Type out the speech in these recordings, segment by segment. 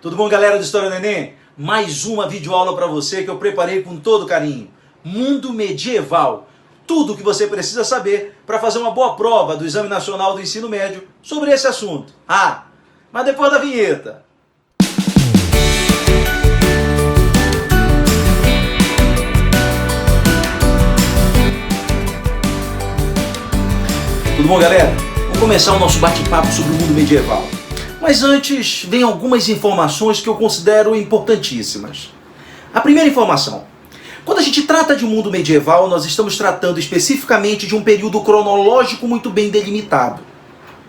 Tudo bom, galera do História do Enem? Mais uma videoaula para você que eu preparei com todo carinho. Mundo medieval. Tudo o que você precisa saber para fazer uma boa prova do Exame Nacional do Ensino Médio sobre esse assunto. Mas depois da vinheta. Tudo bom, galera? Vamos começar o nosso bate-papo sobre o mundo medieval. Mas antes, vem algumas informações que eu considero importantíssimas. A primeira informação. Quando a gente trata de um mundo medieval, nós estamos tratando especificamente de um período cronológico muito bem delimitado.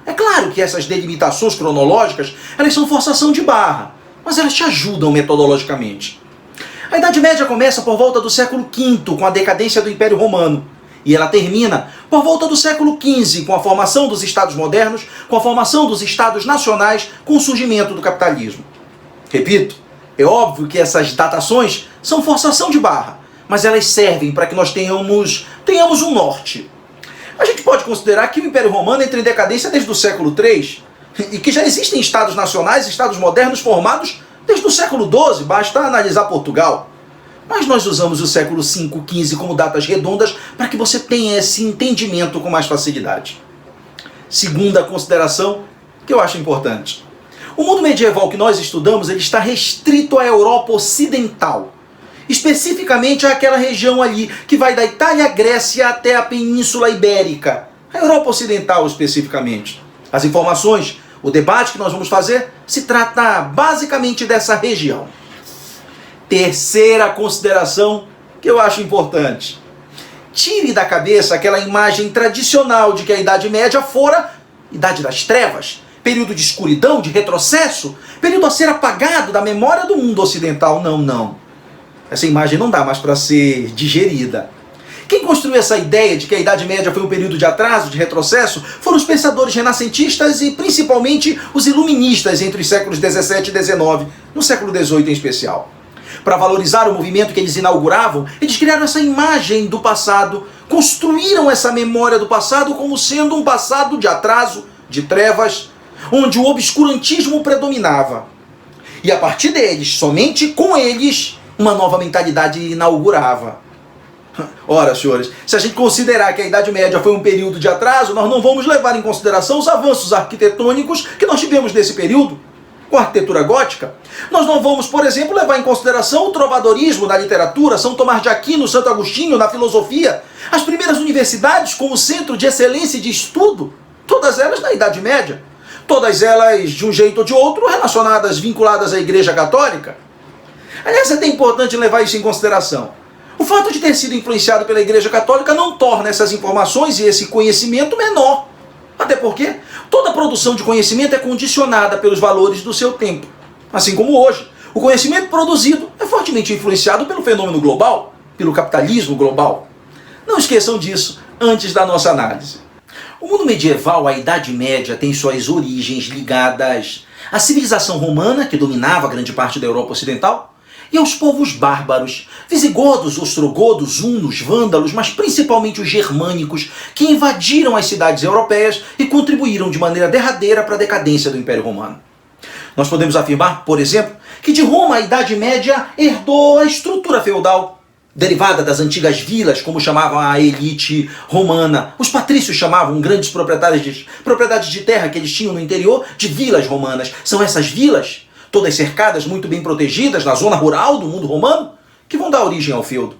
É claro que essas delimitações cronológicas, elas são forçação de barra, mas elas te ajudam metodologicamente. A Idade Média começa por volta do século V, com a decadência do Império Romano. E ela termina por volta do século XV, com a formação dos Estados modernos, com a formação dos Estados nacionais, com o surgimento do capitalismo. Repito, é óbvio que essas datações são forçação de barra, mas elas servem para que nós tenhamos um norte. A gente pode considerar que o Império Romano entra em decadência desde o século III, e que já existem Estados nacionais e Estados modernos formados desde o século XII, basta analisar Portugal. Mas nós usamos o século V, XV como datas redondas para que você tenha esse entendimento com mais facilidade. Segunda consideração que eu acho importante. O mundo medieval que nós estudamos ele está restrito à Europa Ocidental. Especificamente àquela região ali que vai da Itália à Grécia até a Península Ibérica. A Europa Ocidental especificamente. As informações, o debate que nós vamos fazer se trata basicamente dessa região. Terceira consideração que eu acho importante. Tire da cabeça aquela imagem tradicional de que a Idade Média fora Idade das Trevas, período de escuridão, de retrocesso, período a ser apagado da memória do mundo ocidental. Não. Essa imagem não dá mais para ser digerida. Quem construiu essa ideia de que a Idade Média foi um período de atraso, de retrocesso, foram os pensadores renascentistas e principalmente os iluministas entre os séculos XVII e XIX, no século XVIII em especial. Para valorizar o movimento que eles inauguravam, eles criaram essa imagem do passado, construíram essa memória do passado como sendo um passado de atraso, de trevas, onde o obscurantismo predominava. E a partir deles, somente com eles, uma nova mentalidade inaugurava. Ora, senhores, se a gente considerar que a Idade Média foi um período de atraso, nós não vamos levar em consideração os avanços arquitetônicos que nós tivemos nesse período, com a arquitetura gótica. Nós não vamos, por exemplo, levar em consideração o trovadorismo na literatura, São Tomás de Aquino, Santo Agostinho na filosofia, as primeiras universidades como centro de excelência e de estudo, todas elas na Idade Média, todas elas de um jeito ou de outro relacionadas, vinculadas à Igreja Católica. Aliás, é até importante levar isso em consideração. O fato de ter sido influenciado pela Igreja Católica não torna essas informações e esse conhecimento menor. Até porque toda produção de conhecimento é condicionada pelos valores do seu tempo. Assim como hoje, o conhecimento produzido é fortemente influenciado pelo fenômeno global, pelo capitalismo global. Não esqueçam disso antes da nossa análise. O mundo medieval, a Idade Média, tem suas origens ligadas à civilização romana, que dominava grande parte da Europa Ocidental, e aos povos bárbaros, visigodos, ostrogodos, hunos, vândalos, mas principalmente os germânicos, que invadiram as cidades europeias e contribuíram de maneira derradeira para a decadência do Império Romano. Nós podemos afirmar, por exemplo, que de Roma a Idade Média herdou a estrutura feudal, derivada das antigas vilas, como chamavam a elite romana. Os patrícios chamavam grandes propriedades de terra que eles tinham no interior de vilas romanas. São essas vilas, todas cercadas, muito bem protegidas, na zona rural do mundo romano, que vão dar origem ao feudo.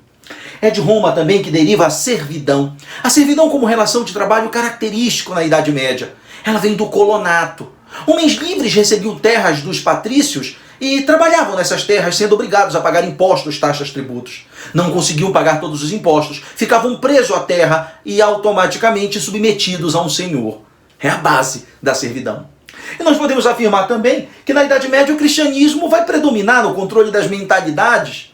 É de Roma também que deriva a servidão. A servidão como relação de trabalho característico na Idade Média. Ela vem do colonato. Homens livres recebiam terras dos patrícios e trabalhavam nessas terras sendo obrigados a pagar impostos, taxas, tributos. Não conseguiam pagar todos os impostos, ficavam presos à terra e automaticamente submetidos a um senhor. É a base da servidão. E nós podemos afirmar também que na Idade Média o cristianismo vai predominar no controle das mentalidades.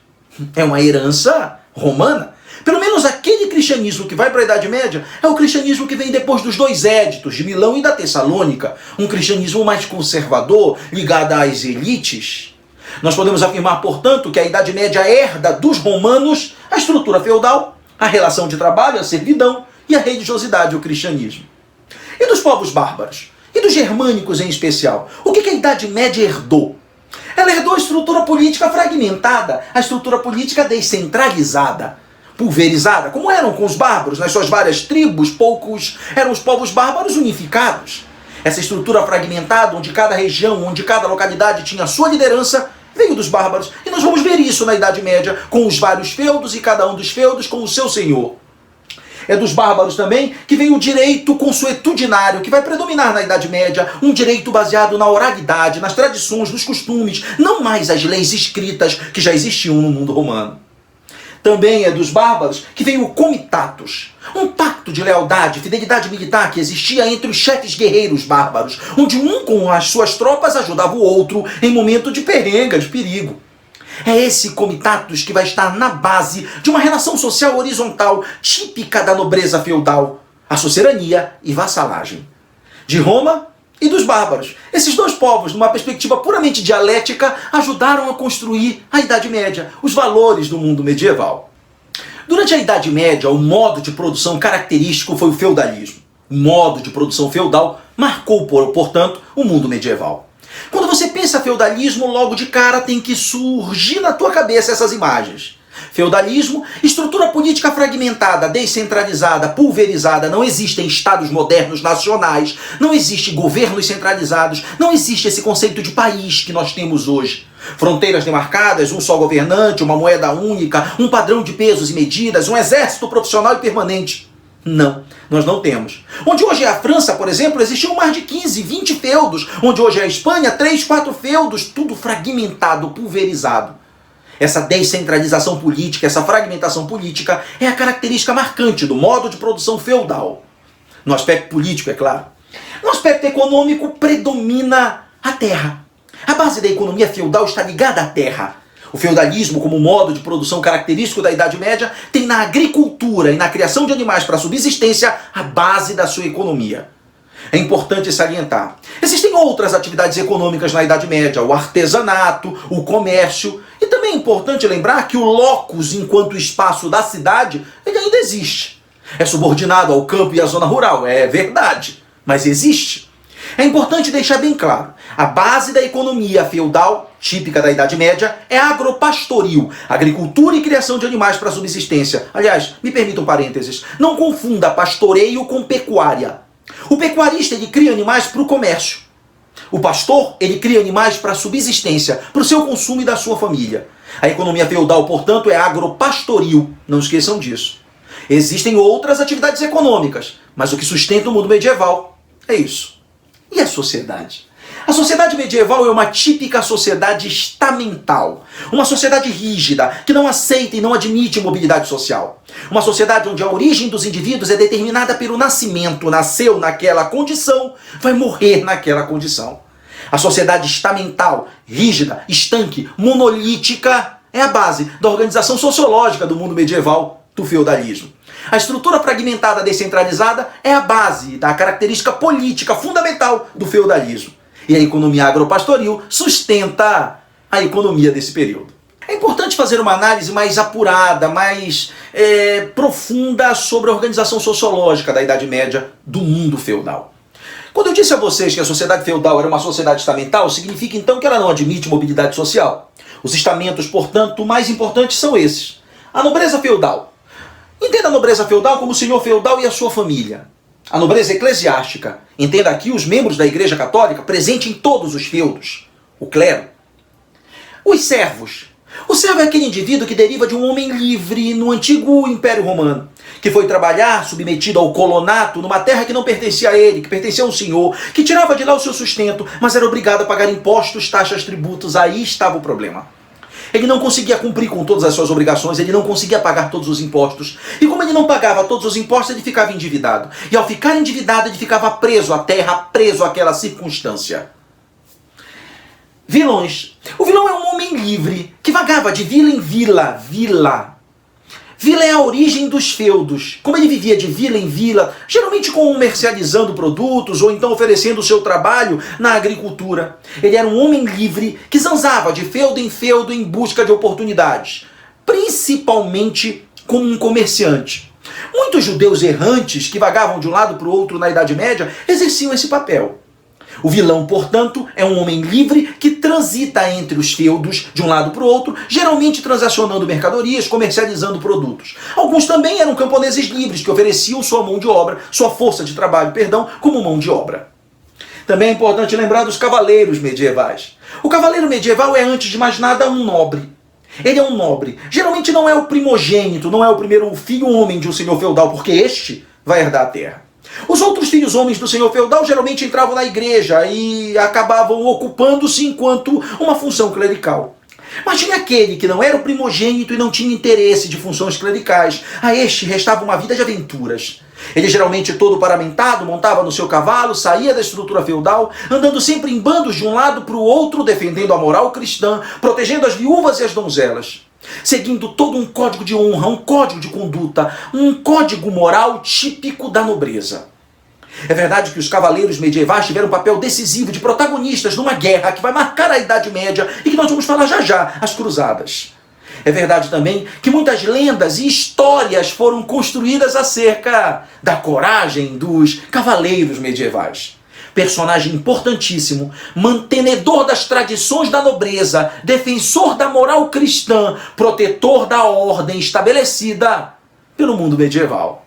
É uma herança romana. Pelo menos aquele cristianismo que vai para a Idade Média é o cristianismo que vem depois dos dois éditos, de Milão e da Tessalônica. Um cristianismo mais conservador, ligado às elites. Nós podemos afirmar, portanto, que a Idade Média herda dos romanos a estrutura feudal, a relação de trabalho, a servidão e a religiosidade, o cristianismo. E dos povos bárbaros? E dos germânicos em especial? O que a Idade Média herdou? Ela herdou a estrutura política fragmentada, a estrutura política descentralizada, pulverizada, como eram com os bárbaros, nas suas várias tribos, poucos eram os povos bárbaros unificados. Essa estrutura fragmentada, onde cada região, onde cada localidade tinha a sua liderança, veio dos bárbaros. E nós vamos ver isso na Idade Média, com os vários feudos e cada um dos feudos com o seu senhor. É dos bárbaros também que vem o direito consuetudinário, que vai predominar na Idade Média, um direito baseado na oralidade, nas tradições, nos costumes, não mais as leis escritas que já existiam no mundo romano. Também é dos bárbaros que vem o comitatus, um pacto de lealdade, fidelidade militar que existia entre os chefes guerreiros bárbaros, onde um com as suas tropas ajudava o outro em momento de perrengue, de perigo. É esse comitatus que vai estar na base de uma relação social horizontal típica da nobreza feudal, a sucerania e vassalagem. De Roma e dos bárbaros. Esses dois povos, numa perspectiva puramente dialética, ajudaram a construir a Idade Média, os valores do mundo medieval. Durante a Idade Média, o modo de produção característico foi o feudalismo. O modo de produção feudal marcou, portanto, o mundo medieval. Quando você pensa feudalismo, logo de cara tem que surgir na tua cabeça essas imagens. Feudalismo, estrutura política fragmentada, descentralizada, pulverizada, não existem estados modernos nacionais, não existe governos centralizados, não existe esse conceito de país que nós temos hoje. Fronteiras demarcadas, um só governante, uma moeda única, um padrão de pesos e medidas, um exército profissional e permanente. Não, nós não temos. Onde hoje é a França, por exemplo, existiam mais de 15, 20 feudos. Onde hoje é a Espanha, 3, 4 feudos, tudo fragmentado, pulverizado. Essa descentralização política, essa fragmentação política é a característica marcante do modo de produção feudal. No aspecto político, é claro. No aspecto econômico, predomina a terra. A base da economia feudal está ligada à terra. O feudalismo, como modo de produção característico da Idade Média, tem na agricultura e na criação de animais para subsistência a base da sua economia. É importante salientar. Existem outras atividades econômicas na Idade Média, o artesanato, o comércio, e também é importante lembrar que o locus, enquanto espaço da cidade, ele ainda existe. É subordinado ao campo e à zona rural, é verdade, mas existe. É importante deixar bem claro, a base da economia feudal, típica da Idade Média, é agropastoril, agricultura e criação de animais para subsistência. Aliás, me permita um parênteses, não confunda pastoreio com pecuária. O pecuarista, ele cria animais para o comércio. O pastor, ele cria animais para a subsistência, para o seu consumo e da sua família. A economia feudal, portanto, é agropastoril, não esqueçam disso. Existem outras atividades econômicas, mas o que sustenta o mundo medieval é isso. E a sociedade? A sociedade medieval é uma típica sociedade estamental. Uma sociedade rígida, que não aceita e não admite mobilidade social. Uma sociedade onde a origem dos indivíduos é determinada pelo nascimento. Nasceu naquela condição, vai morrer naquela condição. A sociedade estamental, rígida, estanque, monolítica, é a base da organização sociológica do mundo medieval, do feudalismo. A estrutura fragmentada descentralizada é a base da característica política fundamental do feudalismo. E a economia agropastoril sustenta a economia desse período. É importante fazer uma análise mais apurada, mais profunda sobre a organização sociológica da Idade Média do mundo feudal. Quando eu disse a vocês que a sociedade feudal era uma sociedade estamental, significa então que ela não admite mobilidade social. Os estamentos, portanto, mais importantes são esses. A nobreza feudal. Entenda a nobreza feudal como o senhor feudal e a sua família. A nobreza eclesiástica. Entenda aqui os membros da Igreja Católica presente em todos os feudos. O clero. Os servos. O servo é aquele indivíduo que deriva de um homem livre no antigo Império Romano, que foi trabalhar submetido ao colonato numa terra que não pertencia a ele, que pertencia a um senhor, que tirava de lá o seu sustento, mas era obrigado a pagar impostos, taxas, tributos. Aí estava o problema. Ele não conseguia cumprir com todas as suas obrigações, ele não conseguia pagar todos os impostos. E como ele não pagava todos os impostos, ele ficava endividado. E ao ficar endividado, ele ficava preso à terra, preso àquela circunstância. Vilões. O vilão é um homem livre, que vagava de vila em vila. Vila é a origem dos feudos. Como ele vivia de vila em vila, geralmente comercializando produtos ou então oferecendo o seu trabalho na agricultura. Ele era um homem livre que zanzava de feudo em feudo em busca de oportunidades, principalmente como um comerciante. Muitos judeus errantes que vagavam de um lado para o outro na Idade Média exerciam esse papel. O vilão, portanto, é um homem livre que transita entre os feudos de um lado para o outro, geralmente transacionando mercadorias, comercializando produtos. Alguns também eram camponeses livres que ofereciam sua mão de obra, sua força de trabalho, como mão de obra. Também é importante lembrar dos cavaleiros medievais. O cavaleiro medieval é, antes de mais nada, um nobre. Ele é um nobre. Geralmente não é o primogênito, não é o primeiro filho homem de um senhor feudal, porque este vai herdar a terra. Os outros filhos homens do senhor feudal geralmente entravam na igreja e acabavam ocupando-se enquanto uma função clerical. Mas tinha aquele que não era o primogênito e não tinha interesse de funções clericais. A este restava uma vida de aventuras. Ele, geralmente todo paramentado, montava no seu cavalo, saía da estrutura feudal, andando sempre em bandos de um lado para o outro, defendendo a moral cristã, protegendo as viúvas e as donzelas, seguindo todo um código de honra, um código de conduta, um código moral típico da nobreza. É verdade que os cavaleiros medievais tiveram um papel decisivo de protagonistas numa guerra que vai marcar a Idade Média e que nós vamos falar já já, as Cruzadas. É verdade também que muitas lendas e histórias foram construídas acerca da coragem dos cavaleiros medievais. Personagem importantíssimo, mantenedor das tradições da nobreza, defensor da moral cristã, protetor da ordem estabelecida pelo mundo medieval.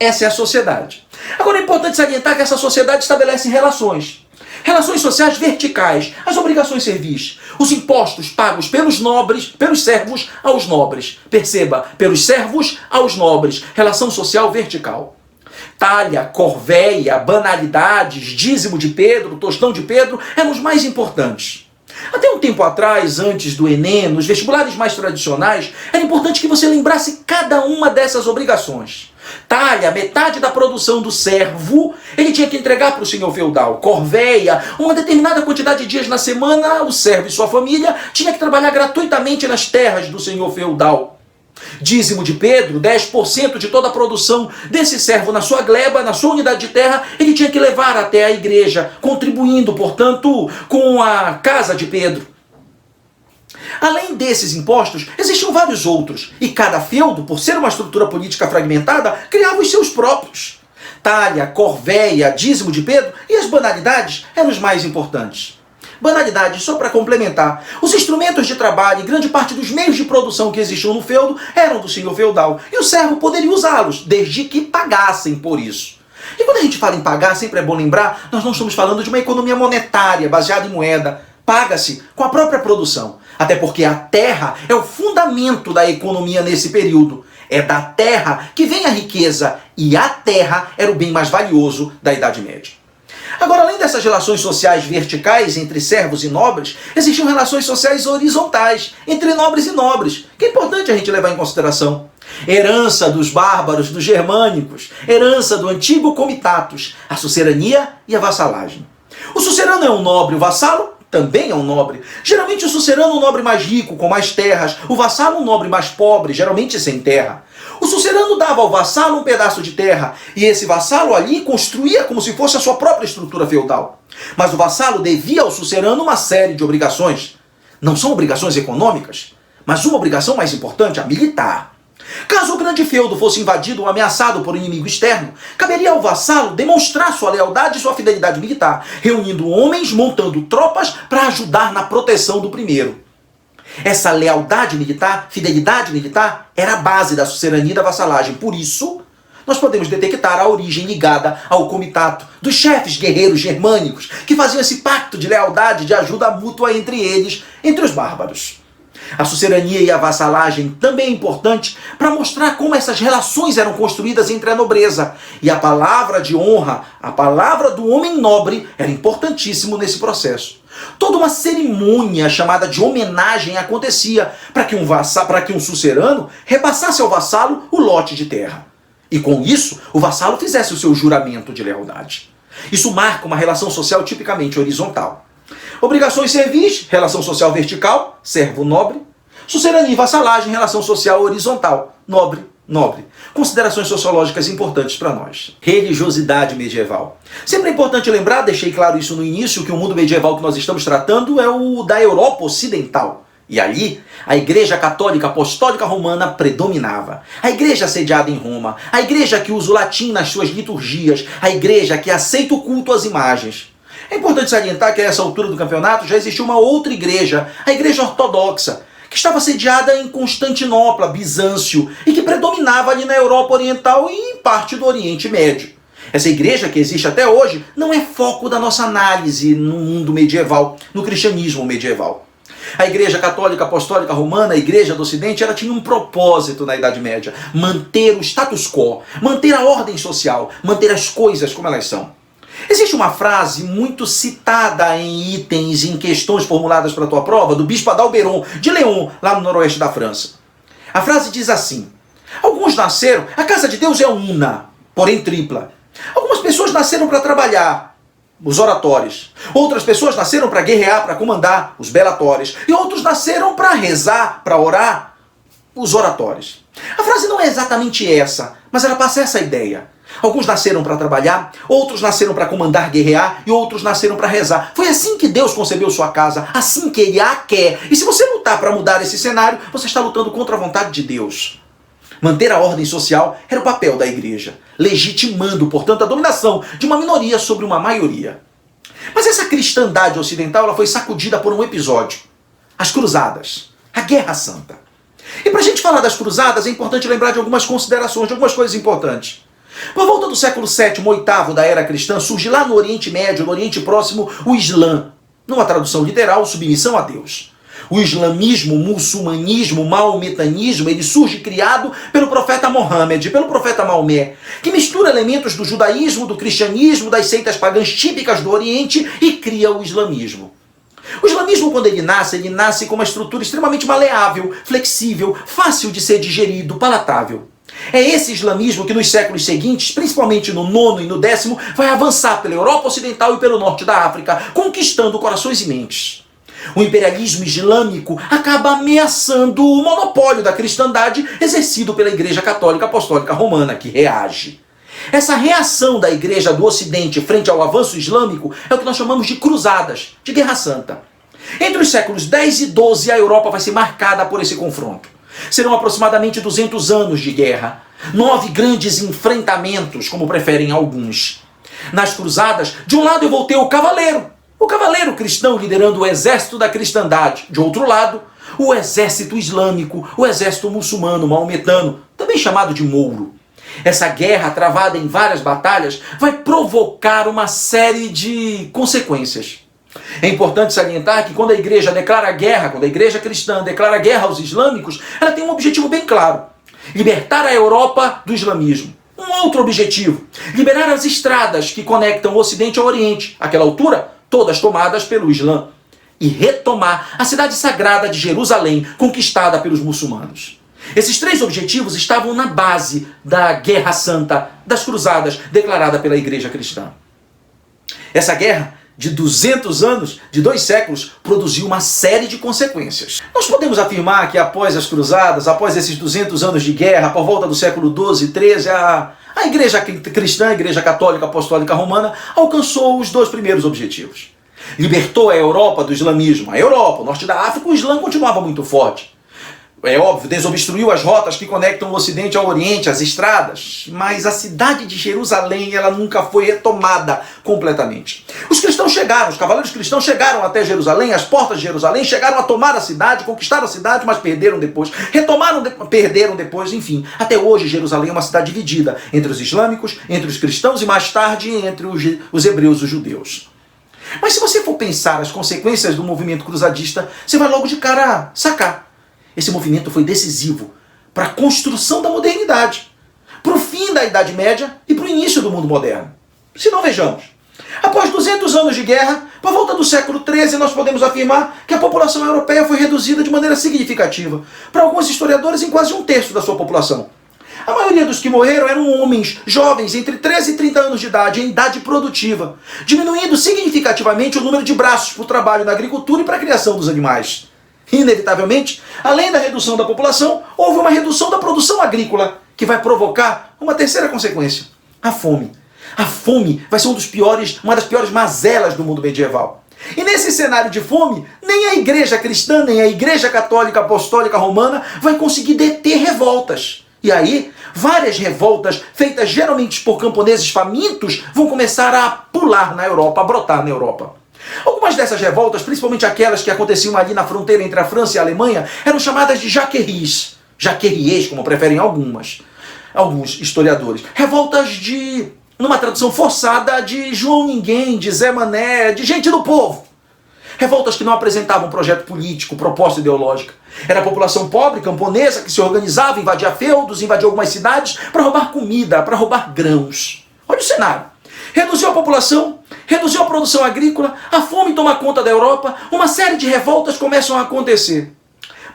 Essa é a sociedade. Agora é importante salientar que essa sociedade estabelece relações. Relações sociais verticais, as obrigações servis, os impostos pagos pelos nobres, pelos servos aos nobres. Perceba, pelos servos aos nobres. Relação social vertical. Talha, corvéia, banalidades, dízimo de Pedro, tostão de Pedro eram os mais importantes. Até um tempo atrás, antes do Enem, nos vestibulares mais tradicionais, era importante que você lembrasse cada uma dessas obrigações. Talha, metade da produção do servo, ele tinha que entregar para o senhor feudal. Corvéia, uma determinada quantidade de dias na semana, o servo e sua família tinha que trabalhar gratuitamente nas terras do senhor feudal. Dízimo de Pedro, 10% de toda a produção desse servo na sua gleba, na sua unidade de terra, ele tinha que levar até a igreja, contribuindo, portanto, com a casa de Pedro. Além desses impostos, existiam vários outros, e cada feudo, por ser uma estrutura política fragmentada, criava os seus próprios. Talha, corvéia, dízimo de Pedro e as banalidades eram os mais importantes. Banalidades, só para complementar, os instrumentos de trabalho e grande parte dos meios de produção que existiam no feudo eram do senhor feudal, e o servo poderia usá-los, desde que pagassem por isso. E quando a gente fala em pagar, sempre é bom lembrar, nós não estamos falando de uma economia monetária baseada em moeda. Paga-se com a própria produção, até porque a terra é o fundamento da economia nesse período. É da terra que vem a riqueza, e a terra era o bem mais valioso da Idade Média. Agora, além dessas relações sociais verticais entre servos e nobres, existiam relações sociais horizontais entre nobres e nobres, que é importante a gente levar em consideração. Herança dos bárbaros, dos germânicos, herança do antigo comitatus, a sucerania e a vassalagem. O sucerano é um nobre, o vassalo também é um nobre. Geralmente o sucerano é um nobre mais rico, com mais terras, o vassalo um nobre mais pobre, geralmente sem terra. O sucerano dava ao vassalo um pedaço de terra, e esse vassalo ali construía como se fosse a sua própria estrutura feudal. Mas o vassalo devia ao sucerano uma série de obrigações. Não são obrigações econômicas, mas uma obrigação mais importante, a militar. Caso o grande feudo fosse invadido ou ameaçado por um inimigo externo, caberia ao vassalo demonstrar sua lealdade e sua fidelidade militar, reunindo homens, montando tropas para ajudar na proteção do primeiro. Essa lealdade militar, fidelidade militar, era a base da sucerania e da vassalagem. Por isso, nós podemos detectar a origem ligada ao comitato dos chefes guerreiros germânicos, que faziam esse pacto de lealdade, de ajuda mútua entre eles, entre os bárbaros. A sucerania e a vassalagem também é importante para mostrar como essas relações eram construídas entre a nobreza. E a palavra de honra, a palavra do homem nobre, era importantíssimo nesse processo. Toda uma cerimônia chamada de homenagem acontecia para que um sucerano repassasse ao vassalo o lote de terra. E com isso, o vassalo fizesse o seu juramento de lealdade. Isso marca uma relação social tipicamente horizontal. Obrigações servis, relação social vertical, servo nobre. Sucerania e vassalagem, relação social horizontal, nobre, nobre. Considerações sociológicas importantes para nós. Religiosidade medieval. Sempre é importante lembrar, deixei claro isso no início, que o mundo medieval que nós estamos tratando é o da Europa Ocidental. E ali, a Igreja Católica Apostólica Romana predominava. A igreja sediada em Roma, a igreja que usa o latim nas suas liturgias, a igreja que aceita o culto às imagens. É importante salientar que a essa altura do campeonato já existia uma outra igreja, a Igreja Ortodoxa, que estava sediada em Constantinopla, Bizâncio, e que predominava ali na Europa Oriental e em parte do Oriente Médio. Essa igreja, que existe até hoje, não é foco da nossa análise no mundo medieval, no cristianismo medieval. A Igreja Católica Apostólica Romana, a Igreja do Ocidente, ela tinha um propósito na Idade Média: manter o status quo, manter a ordem social, manter as coisas como elas são. Existe uma frase muito citada em itens, em questões formuladas para a tua prova, do bispo Adalberon de Lyon, lá no noroeste da França. A frase diz assim: alguns nasceram, a casa de Deus é una, porém tripla. Algumas pessoas nasceram para trabalhar, os oratórios. Outras pessoas nasceram para guerrear, para comandar, os belatórios. E outros nasceram para rezar, para orar, os oratórios. A frase não é exatamente essa, mas ela passa essa ideia. Alguns nasceram para trabalhar, outros nasceram para comandar, guerrear, e outros nasceram para rezar. Foi assim que Deus concebeu sua casa, assim que Ele a quer. E se você lutar para mudar esse cenário, você está lutando contra a vontade de Deus. Manter a ordem social era o papel da igreja, legitimando, portanto, a dominação de uma minoria sobre uma maioria. Mas essa cristandade ocidental ela foi sacudida por um episódio: as Cruzadas, a Guerra Santa. E para a gente falar das Cruzadas, é importante lembrar de algumas considerações, de algumas coisas importantes. Por volta do século VII, VIII da era cristã, surge lá no Oriente Médio, no Oriente Próximo, o Islã. Numa tradução literal, submissão a Deus. O islamismo, o muçulmanismo, o maometanismo, ele surge criado pelo profeta Mohammed, pelo profeta Maomé, que mistura elementos do judaísmo, do cristianismo, das seitas pagãs típicas do Oriente e cria o islamismo. O islamismo, quando ele nasce com uma estrutura extremamente maleável, flexível, fácil de ser digerido, palatável. É esse islamismo que nos séculos seguintes, principalmente no nono e no 10º, vai avançar pela Europa Ocidental e pelo norte da África, conquistando corações e mentes. O imperialismo islâmico acaba ameaçando o monopólio da cristandade exercido pela Igreja Católica Apostólica Romana, que reage. Essa reação da Igreja do Ocidente frente ao avanço islâmico é o que nós chamamos de cruzadas, de Guerra Santa. Entre os séculos 10 e 12, a Europa vai ser marcada por esse confronto. Serão aproximadamente 200 anos de guerra, 9 grandes enfrentamentos, como preferem alguns. Nas cruzadas, de um lado eu vou ter o cavaleiro cristão liderando o exército da cristandade. De outro lado, o exército islâmico, o exército muçulmano, maometano, também chamado de mouro. Essa guerra, travada em várias batalhas, vai provocar uma série de consequências. É importante salientar que quando a igreja declara guerra, quando a igreja cristã declara guerra aos islâmicos, ela tem um objetivo bem claro: libertar a Europa do islamismo. Um outro objetivo: liberar as estradas que conectam o Ocidente ao Oriente, àquela altura, todas tomadas pelo Islã, e retomar a cidade sagrada de Jerusalém, conquistada pelos muçulmanos. Esses 3 objetivos estavam na base da Guerra Santa, das Cruzadas, declarada pela Igreja Cristã. Essa guerra, de 200 anos, de 2 séculos, produziu uma série de consequências. Nós podemos afirmar que após as Cruzadas, após esses 200 anos de guerra, por volta do século 12 e 13, a Igreja Cristã, a Igreja Católica Apostólica Romana, alcançou os 2 primeiros objetivos. Libertou a Europa do islamismo. A Europa, o norte da África, o Islã continuava muito forte. É óbvio, desobstruiu as rotas que conectam o Ocidente ao Oriente, as estradas, mas a cidade de Jerusalém ela nunca foi retomada completamente. Os cristãos chegaram, os cavaleiros cristãos chegaram até Jerusalém, as portas de Jerusalém, chegaram a tomar a cidade, conquistaram a cidade, mas perderam depois, perderam depois, enfim. Até hoje Jerusalém é uma cidade dividida entre os islâmicos, entre os cristãos e mais tarde entre os hebreus e os judeus. Mas se você for pensar as consequências do movimento cruzadista, você vai logo de cara sacar. Esse movimento foi decisivo para a construção da modernidade, para o fim da Idade Média e para o início do mundo moderno. Se não, vejamos. Após 200 anos de guerra, por volta do século XIII, nós podemos afirmar que a população europeia foi reduzida de maneira significativa, para alguns historiadores em quase 1/3 da sua população. A maioria dos que morreram eram homens, jovens, entre 13 e 30 anos de idade, em idade produtiva, diminuindo significativamente o número de braços para o trabalho na agricultura e para a criação dos animais. Inevitavelmente, além da redução da população, houve uma redução da produção agrícola, que vai provocar uma terceira consequência: a fome. A fome vai ser uma das piores mazelas do mundo medieval. E nesse cenário de fome, nem a Igreja Cristã, nem a Igreja Católica Apostólica Romana vai conseguir deter revoltas. E aí, várias revoltas, feitas geralmente por camponeses famintos, vão começar a pular na Europa, a brotar na Europa. Algumas dessas revoltas, principalmente aquelas que aconteciam ali na fronteira entre a França e a Alemanha, eram chamadas de jaqueries, jaqueriês, como preferem alguns historiadores. Revoltas numa tradução forçada, de João Ninguém, de Zé Mané, de gente do povo. Revoltas que não apresentavam projeto político, proposta ideológica. Era a população pobre, camponesa, que se organizava, invadia feudos, invadia algumas cidades para roubar comida, para roubar grãos. Olha o cenário. Reduziu a população, reduziu a produção agrícola, a fome toma conta da Europa, uma série de revoltas começam a acontecer.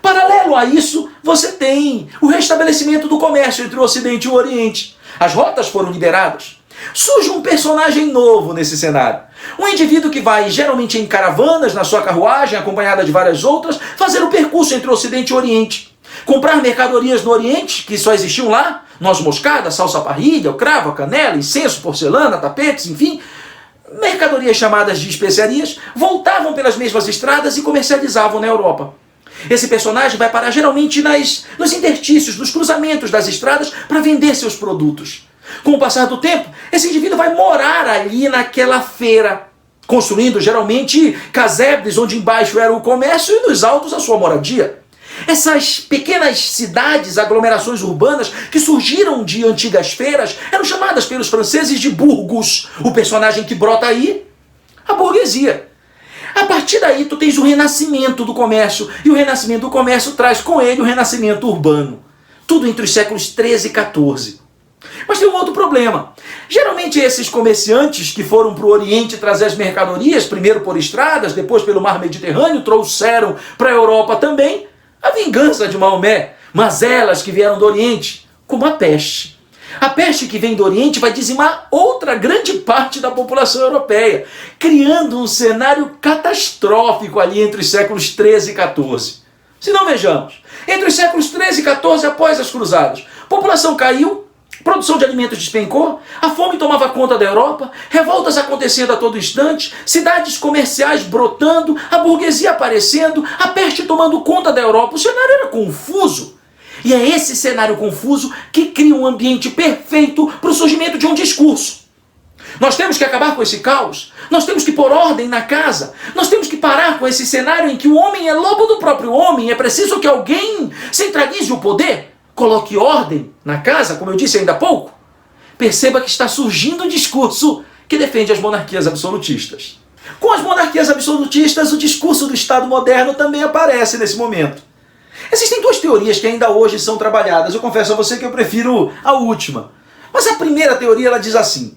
Paralelo a isso, você tem o restabelecimento do comércio entre o Ocidente e o Oriente. As rotas foram liberadas. Surge um personagem novo nesse cenário. Um indivíduo que vai geralmente em caravanas na sua carruagem, acompanhada de várias outras, fazer o percurso entre o Ocidente e o Oriente. Comprar mercadorias no Oriente, que só existiam lá, noz moscada, salsa parrilha, o cravo, a canela, incenso, porcelana, tapetes, enfim, mercadorias chamadas de especiarias, voltavam pelas mesmas estradas e comercializavam na Europa. Esse personagem vai parar geralmente nos interstícios, nos cruzamentos das estradas para vender seus produtos. Com o passar do tempo, esse indivíduo vai morar ali naquela feira, construindo geralmente casebres onde embaixo era o comércio e nos altos a sua moradia. Essas pequenas cidades, aglomerações urbanas que surgiram de antigas feiras, eram chamadas pelos franceses de burgos. O personagem que brota aí, a burguesia. A partir daí tu tens o renascimento do comércio, e o renascimento do comércio traz com ele o renascimento urbano. Tudo entre os séculos 13 e 14. Mas tem um outro problema. Geralmente esses comerciantes que foram para o Oriente trazer as mercadorias, primeiro por estradas, depois pelo mar Mediterrâneo, trouxeram para a Europa também a vingança de Maomé, mazelas que vieram do Oriente, como a peste. A peste que vem do Oriente vai dizimar outra grande parte da população europeia, criando um cenário catastrófico ali entre os séculos 13 e 14. Se não vejamos, entre os séculos 13 e 14, após as cruzadas, a população caiu, produção de alimentos despencou, a fome tomava conta da Europa, revoltas acontecendo a todo instante, cidades comerciais brotando, a burguesia aparecendo, a peste tomando conta da Europa. O cenário era confuso. E é esse cenário confuso que cria um ambiente perfeito para o surgimento de um discurso. Nós temos que acabar com esse caos, nós temos que pôr ordem na casa, nós temos que parar com esse cenário em que o homem é lobo do próprio homem, é preciso que alguém centralize o poder. Coloque ordem na casa, como eu disse ainda há pouco. Perceba que está surgindo um discurso que defende as monarquias absolutistas. Com as monarquias absolutistas, o discurso do Estado moderno também aparece nesse momento. Existem duas teorias que ainda hoje são trabalhadas. Eu confesso a você que eu prefiro a última. Mas a primeira teoria ela diz assim: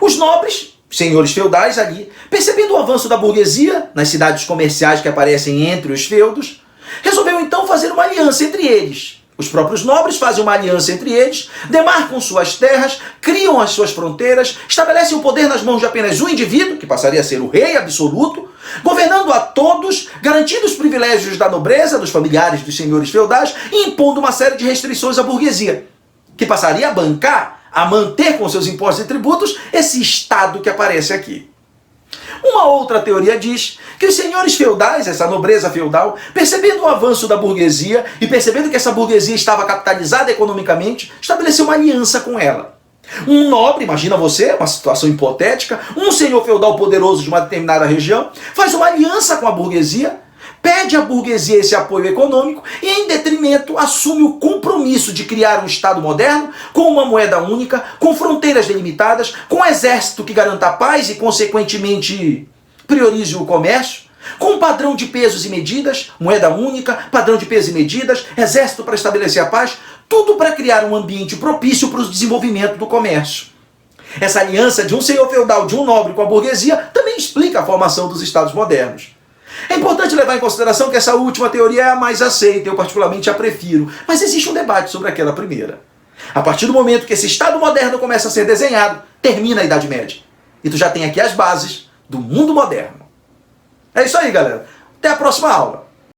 os nobres, senhores feudais ali, percebendo o avanço da burguesia nas cidades comerciais que aparecem entre os feudos, resolveu então fazer uma aliança entre eles. Os próprios nobres fazem uma aliança entre eles, demarcam suas terras, criam as suas fronteiras, estabelecem o poder nas mãos de apenas um indivíduo, que passaria a ser o rei absoluto, governando a todos, garantindo os privilégios da nobreza, dos familiares dos senhores feudais e impondo uma série de restrições à burguesia, que passaria a bancar, a manter com seus impostos e tributos esse Estado que aparece aqui. Uma outra teoria diz que os senhores feudais, essa nobreza feudal, percebendo o avanço da burguesia e percebendo que essa burguesia estava capitalizada economicamente, estabeleceu uma aliança com ela. Um nobre, imagina você, uma situação hipotética, um senhor feudal poderoso de uma determinada região, faz uma aliança com a burguesia, pede à burguesia esse apoio econômico e, em detrimento, assume o compromisso de criar um Estado moderno com uma moeda única, com fronteiras delimitadas, com um exército que garanta a paz e, consequentemente, priorize o comércio, com um padrão de pesos e medidas, moeda única, padrão de pesos e medidas, exército para estabelecer a paz, tudo para criar um ambiente propício para o desenvolvimento do comércio. Essa aliança de um senhor feudal, de um nobre com a burguesia, também explica a formação dos Estados modernos. É importante levar em consideração que essa última teoria é a mais aceita, eu particularmente a prefiro, mas existe um debate sobre aquela primeira. A partir do momento que esse Estado moderno começa a ser desenhado, termina a Idade Média. E tu já tem aqui as bases do mundo moderno. É isso aí, galera. Até a próxima aula.